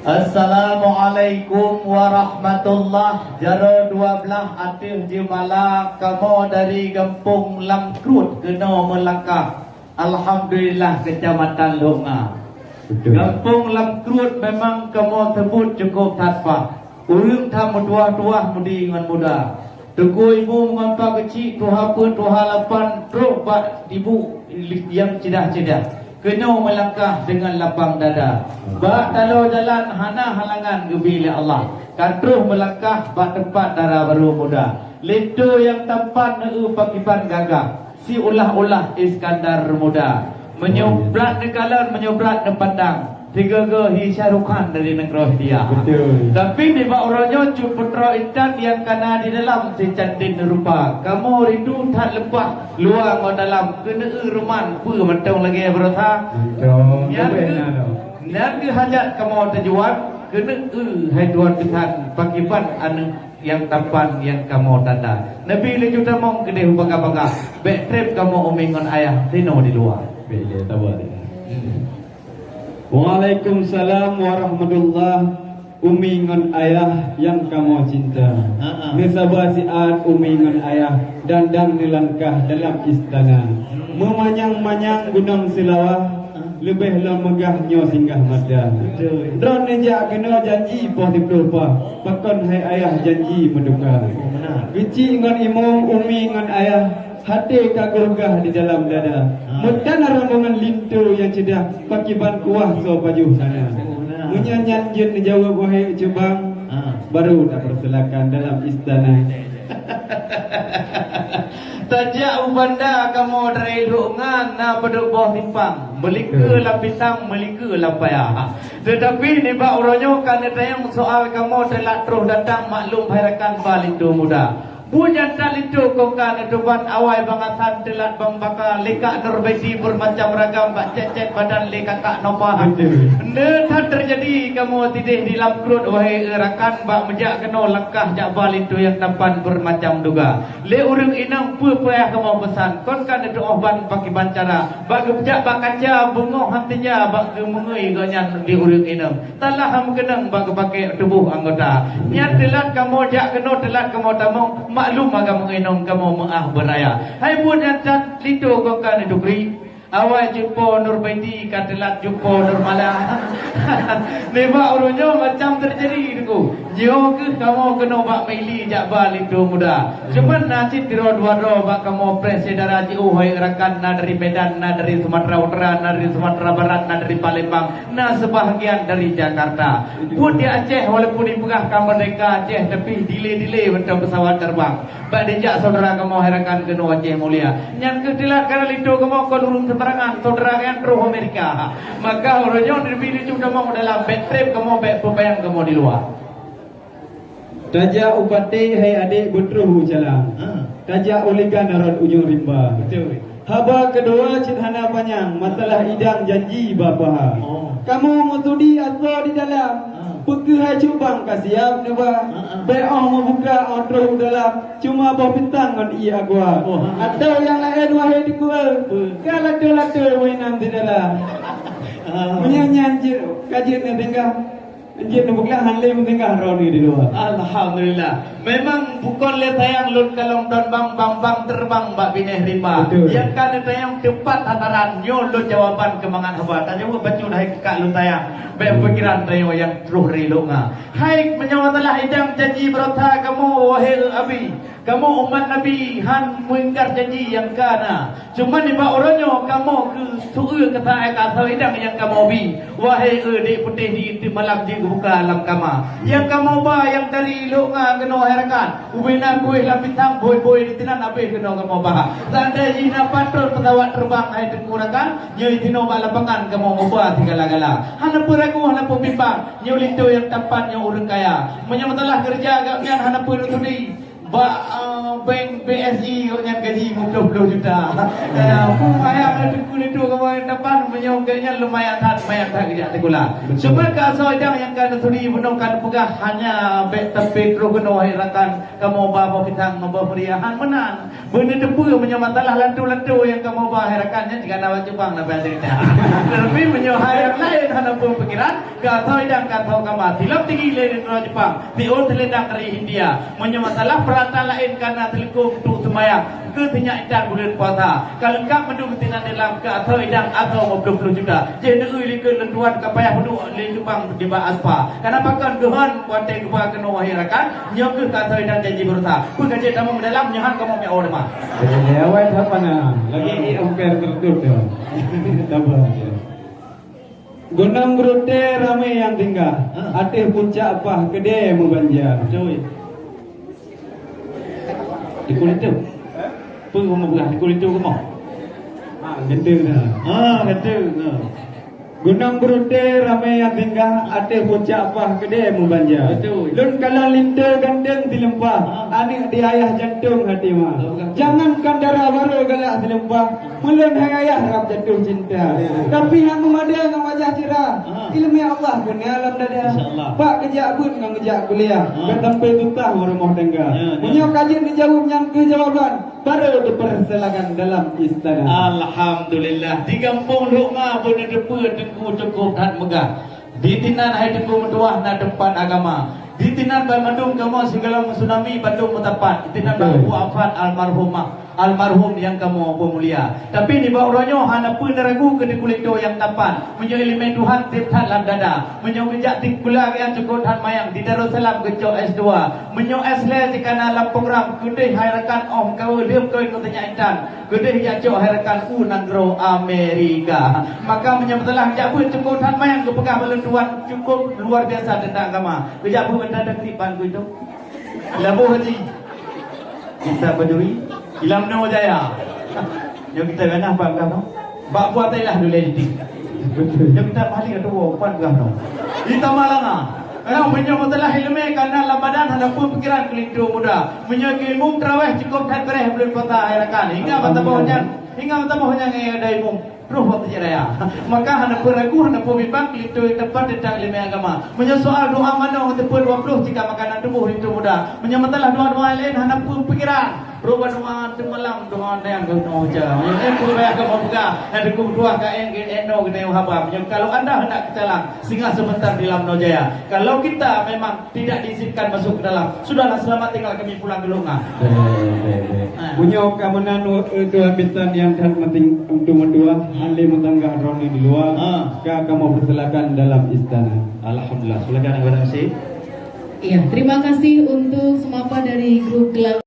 Assalamualaikum warahmatullahi jara 12 atih jemala kamu dari Kampung Lamkrut kena melangkah. Alhamdulillah Kecamatan Longa. Kampung Lamkrut memang kamu sebut cukup tatpa. Urang tham dua-dua mudi dengan muda. Teguh ibu mengampak kecil tuha pun tuha lapan teruk bak ibu yang cedah-cedah. Kena melangkah dengan lapang dada. Bak kalau jalan hana halangan gebila Allah. Katruh melangkah bak tempat darah baru muda. Leto yang tempat neu pakipan gagah. Si ulah-ulah Iskandar muda. Menyobrat nekalan, menyobrat nepandang. Tiga hi Syahrukhan dari negara dia. Betul. Tapi di bawah orangnya Putra Intan yang kena di dalam si cantik rupa. Kamu rindu tak lepas luar ke dalam kena ruman pu mentong lagi berasa. Yang ke hajat kamu terjual kena hai tuan kesan pakipan anu yang tampan yang kamu tanda. Nabi lagi tamong gede baga-baga. Bek trip kamu umingon ayah tino di luar. Bila tabar. Waalaikumsalam warahmatullahi Umi ngon ayah yang kamu cinta. Nisabah siat umi ngon ayah dandang dilangkah dalam istana. Memanyang-manyang gunung Silawah lebih lemegahnya singgah mada. Dron neja kena janji poh dipulpa. Pakon hai ayah janji menduka. Gici ngon imong umi ngon ayah hati kagugah di dalam dada. Mudan rombongan lintu yang cedah pakiban kuah so pajuh sana. Menyanyian jin jawab wahai cubang. Baru tak persilakan dalam istana. Tajak ubanda kamu dari lungan na pada bawah timpang. Melika lapitang, melika lapaya. Tetapi ni bak uronyo kan tayang soal kamu telah terus datang maklum harakan balik tu muda. Punya tak itu kau kan depan awal bangatan telat bang bakal lekak terbeti bermacam ragam bak cecet badan lekak tak nopah. Ne tak terjadi kamu tidih di Lamkrut wahai rakan bak mejak kena langkah jak bal itu yang tampan bermacam duga. Le urang inang pu payah kamu pesan kon kan doa ban pakai bancara bak gebjak bak kaca bungoh hantinya bak gemengui gonyan di urang inang. Talah ham kenang bak pakai tubuh anggota. Niat telat kamu jak kena telat kamu tamong maklum agak mengenong kamu mengah beraya. Hai buat yang tak lido kau kan dukri. Awal jumpa Nur Baiti katelak jumpa Nur Malah. Nebak urunyo macam terjadi itu. Jauh ke kamu kena bak maili jak bal itu muda. Cuman nasib tiro dua bak kamu presiden rajiu hai rakan na dari Medan, na dari Sumatera Utara, na dari Sumatera Barat, na dari Palembang, na sebahagian dari Jakarta. Pun di Aceh walaupun di pegah merdeka Aceh tapi delay macam pesawat terbang. Bak dijak saudara kamu hai rakan kena Aceh mulia. Yang ketilat karena lido kamu kau urung sebarangan saudara yang roh Amerika. Maka orangnya dipilih sudah mau dalam bed trip kamu bed pembayang kamu di luar. Tajak upati hai adik butruh jalan. Tajak ulikan narod ujung rimba. Betul. Haba kedua cithana panjang masalah idang janji bapa. Kamu mutudi atau di dalam. Peke hai cubang kasiap neba. Be'oh membuka outro dalam. Cuma bawa bintang ngon iya gua. Atau yang lain wahai di gua. Kalatu-latu wainam di dalam. Menyanyian kajian yang tinggal. Anjir nubuklah hanlai mentingkah roni di luar. Alhamdulillah. Memang bukan le tayang lut kalong don bang terbang bak bineh rimba. Yang kan tayang tepat hataran nyo lut jawaban kemangan haba. Tanya gua bacu dah kak lut tayang. Baik pikiran tayo yang truh rilunga. Hai menyawatalah idang janji berota kamu wahai abi. Kamu umat Nabi han mengingkar janji yang kana. Cuma di bawah orangnya kamu ke suul kata asal idang yang kamu bi. Wahai di putih di malam di buka alam kama. Yang kamu ba yang dari lunga kena harakan. Ubina kuih lapitang boy di tinan abe kena kamu ba. Tanda jina patrol pesawat terbang hai dengurakan. Nyoi tino ba lapangan kamu ngubah tigala-gala. Hana puraku hana pembimbang. Nyoi lindo yang tampan yang urang kaya. Menyamatalah kerja agaknya hana purutudi. bank BSI yang gaji 20 juta. Ayah ada kulit tu kamu depan menyoganya lumayan tak kerja tekula. Cuma kalau yang kan tadi menukan pegah hanya tapi krogono hirakan kamu bawa kita membawa periahan menan. Benda depu menyamatalah lantu-lantu yang kamu bawa hirakannya jika nawat Jepang nak cerita. Tapi menyohai yang lain hana pun pikiran kata yang kata kamu tilap tinggi dari Jepang, tiun telendang dari India. Menyamatalah peralatan lain karena telekom untuk semayang ke tinyak idang bulan puasa kalau kak mendung tinan dalam ke atau idang atau 20 juta jadi uli ke lenduan kapayah mendung le Jepang di ba aspa karena pakan gehan kuate gua kena wahirakan nyok ke atau idang janji berusaha pun gaji tamu dalam nyahan kamu me orma jadi awal apa nah lagi ampere tertutup tu tabah Gunung Brute ramai yang tinggal Atih puncak apa gede membanjar cuy di kulit tu pun kamu bukan di kulit tu kamu gede dah gede Gunung Brute ramai yang tinggal Atih puncak apa gede membanjar betul lun kalau linda gandeng dilempah anik di ayah jantung hati mah jangankan darah baru galak dilempah mulun hai ayah rap jatuh cinta tapi hang memadai dengan wajah cerah ilmu Allah kena alam dada pak kerja pun ngang kerja kuliah ketempe tutah rumah tangga punya kajian dijawab yang ke jawaban baru dipersilakan dalam istana. Alhamdulillah di kampung Lukma pun depu tengku cukup dan megah di tinan hai tengku metuah na depan agama di tinan Bandung kamu segala tsunami Bandung mutapat di tinan Bahu Afat almarhum yang kamu pemulia tapi di bawah ronyo hana pun ragu ke di kulit do yang tapan menyo elemen Tuhan tiptan lam dada menyo ngejak tik pula yang cukup han mayang di Darussalam kejo S2 menyo S-le jikana lam program gede harakan om kau lium kau tanya intan gede ya jo harakan unangro Amerika maka menyebutlah jabut cukup han mayang ke pegah belenduan cukup luar biasa tentang agama kejabut mendadak tipan ku itu labu haji kita berduri Ilam no jaya. Yang kita kena apa kamu? Bak buat ilah dulu editing. Yang kita balik ke tu pan kamu. Kita malanga. Karena menyambut telah ilmu karena lamadan ada pun pikiran kelintu muda. Menyagi ilmu terawih cukup dan bereh belum kota harakan. Hingga mata bawahnya ada ilmu. Roh waktu raya. Maka hendak beragu hendak pembimbang kelintu tepat tentang ilmu agama. Menyesoal doa mana untuk 20 jika makanan tubuh itu muda. Menyambut telah doa-doa lain hendak pun pikiran. Rupa doa malam doa yang kau jauh. Yang pun bayar kamu buka. Ada kedua kain eno kena haba. Kalau anda hendak kecalang, singgah sebentar di dalam Nojaya. Kalau kita memang tidak diizinkan masuk ke dalam, sudahlah selamat tinggal kami pulang ke Lunga. Punya keamanan itu habitan yang dan penting untuk mendua. Ahli mentangga Roni di luar. Kamu persilakan dalam istana. Alhamdulillah. Silakan kepada Messi. Iya, terima kasih untuk semapa dari grup